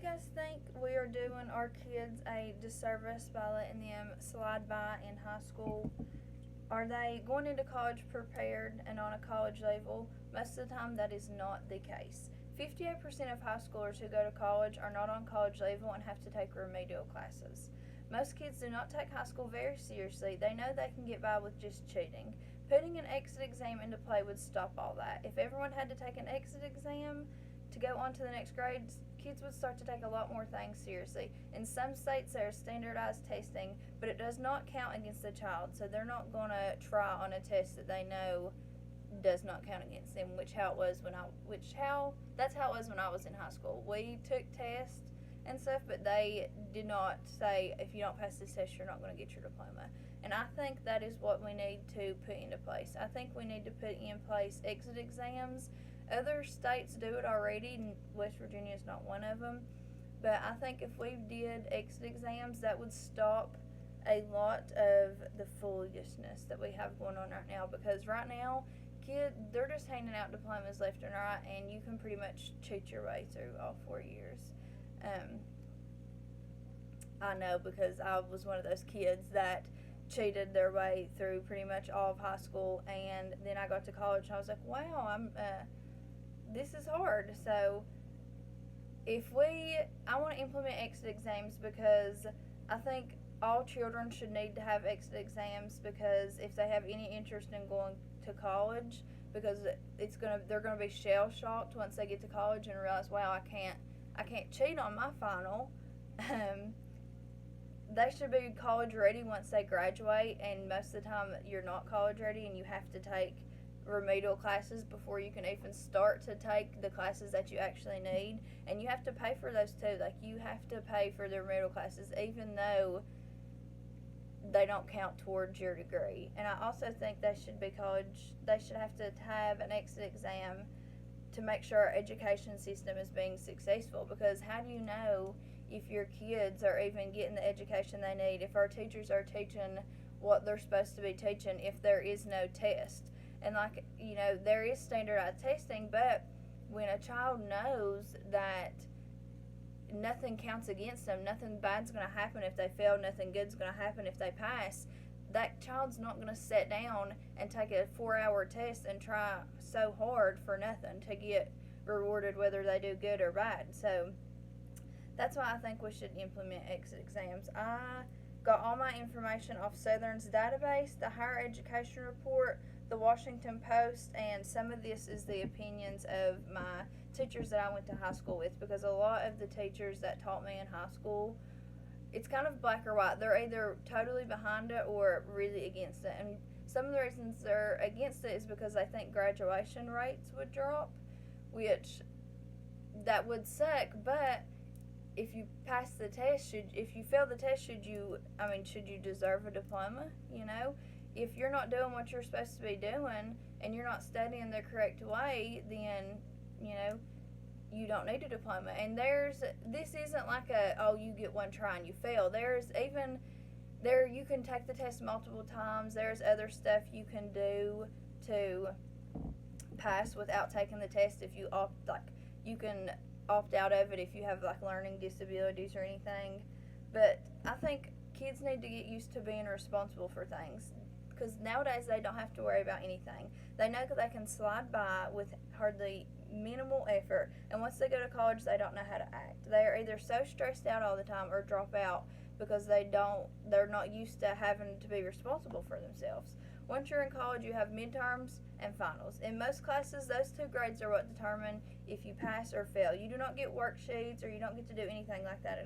guys think we are doing our kids a disservice by letting them slide by in high school? Are they going into college prepared and on a college level? Most of the time, that is not the case. 58% of high schoolers who go to college are not on college level and have to take remedial classes. Most kids do not take high school very seriously. They know they can get by with just cheating. Putting an exit exam into play would stop all that. If everyone had to take an exit exam to go on to the next grades, kids would start to take a lot more things seriously. In some states, there is standardized testing, but it does not count against the child, so they're not going to try on a test that they know does not count against them, that's how it was when I was in high school. We took tests and stuff, but they did not say if you don't pass this test, you're not going to get your diploma. And I think that is what we need to put into place. I think we need to put in place exit exams. Other states do it already, and West Virginia is not one of them. But I think if we did exit exams, that would stop a lot of the foolishness that we have going on right now. Because right now, kids, they're just handing out diplomas left and right, and you can pretty much cheat your way through all 4 years. I know because I was one of those kids that cheated their way through pretty much all of high school, and then I got to college and I was like, wow, this is hard. So I want to implement exit exams because I think all children should need to have exit exams, because if they have any interest in going to college, because they're gonna be shell shocked once they get to college and realize, wow, I can't cheat on my final. They should be college ready once they graduate, and most of the time you're not college ready and you have to take remedial classes before you can even start to take the classes that you actually need, and you have to pay for those too. Like, you have to pay for the remedial classes even though they don't count towards your degree. And I also think they should have to have an exit exam to make sure our education system is being successful, because how do you know if your kids are even getting the education they need, if our teachers are teaching what they're supposed to be teaching, if there is no test? And there is standardized testing, but when a child knows that nothing counts against them, nothing bad's going to happen if they fail, nothing good's going to happen if they pass, that child's not going to sit down and take a 4-hour test and try so hard for nothing to get rewarded whether they do good or bad. So that's why I think we should implement exit exams. I got all my information off Southern's database, the Higher Education Report, the Washington Post, and some of this is the opinions of my teachers that I went to high school with, because a lot of the teachers that taught me in high school, it's kind of black or white. They're either totally behind it or really against it. And some of the reasons they're against it is because they think graduation rates would drop, which that would suck. But if you pass the test, if you fail the test, should you deserve a diploma? If you're not doing what you're supposed to be doing and you're not studying the correct way, then you don't need a diploma. And this isn't like you get one try and you fail. You can take the test multiple times. There's other stuff you can do to pass without taking the test. If you you can opt out of it if you have learning disabilities or anything. But I think kids need to get used to being responsible for things, because nowadays they don't have to worry about anything. They know that they can slide by with hardly minimal effort, and once they go to college, they don't know how to act. They are either so stressed out all the time or drop out because they're not used to having to be responsible for themselves. Once you're in college, you have midterms and finals. In most classes, those 2 grades are what determine if you pass or fail. You do not get worksheets, or you don't get to do anything like that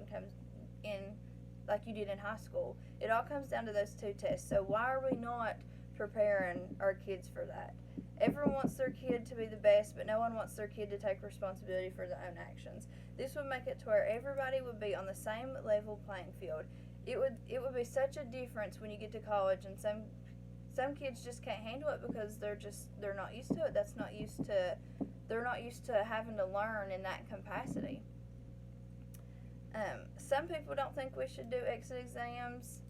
like you did in high school. It all comes down to those 2 tests. So why are we not preparing our kids for that? Everyone wants their kid to be the best, but no one wants their kid to take responsibility for their own actions. This would make it to where everybody would be on the same level playing field. It would be such a difference when you get to college, and some kids just can't handle it because they're not used to it. They're not used to having to learn in that capacity. Some people don't think we should do exit exams,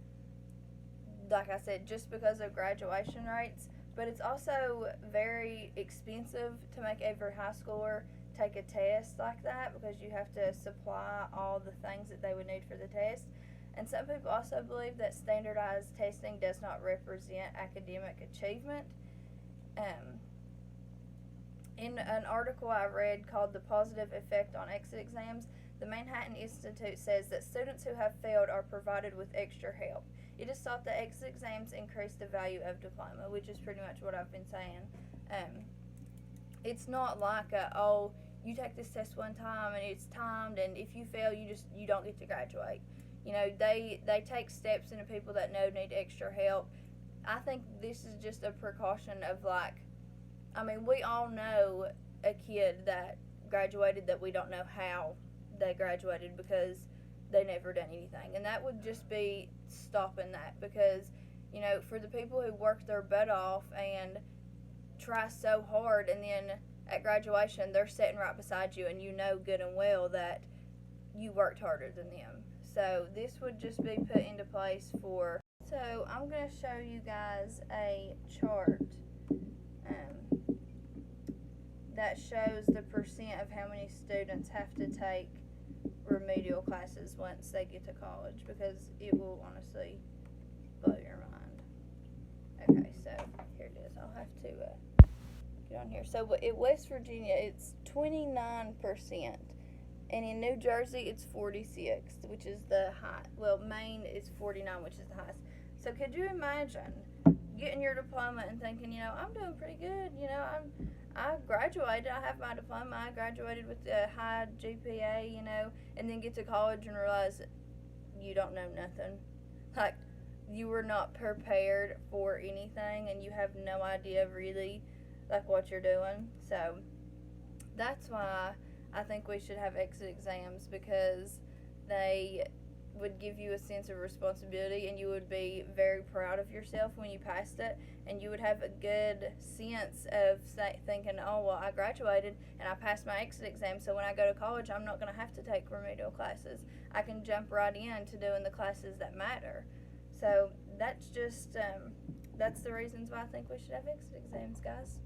like I said, just because of graduation rates, but it's also very expensive to make every high schooler take a test like that, because you have to supply all the things that they would need for the test. And some people also believe that standardized testing does not represent academic achievement. In an article I read called The Positive Effect on Exit Exams, the Manhattan Institute says that students who have failed are provided with extra help. It is thought that exit exams increase the value of diploma, which is pretty much what I've been saying. It's not like you take this test one time and it's timed, and if you fail, you don't get to graduate. They take steps into people that need extra help. I think this is just a precaution of we all know a kid that graduated that we don't know how they graduated because they never done anything. And that would just be stopping that, because, for the people who work their butt off and try so hard, and then at graduation they're sitting right beside you and you know good and well that you worked harder than them. So this would just be put into place for. So I'm going to show you guys a chart that shows the percent of how many students have to take remedial classes once they get to college, because it will honestly blow your mind. Okay, so here it is. I'll have to get on here. So in West Virginia, it's 29%. And in New Jersey, it's 46, which is the high. Well, Maine is 49, which is the highest. So could you imagine getting your diploma and thinking, I'm doing pretty good. I graduated. I have my diploma. I graduated with a high GPA, and then get to college and realize you don't know nothing. Like, you were not prepared for anything, and you have no idea really, what you're doing. So that's why I think we should have exit exams, because they would give you a sense of responsibility, and you would be very proud of yourself when you passed it, and you would have a good sense of thinking, I graduated and I passed my exit exam, so when I go to college I'm not going to have to take remedial classes. I can jump right into doing the classes that matter. So that's just that's the reasons why I think we should have exit exams, guys.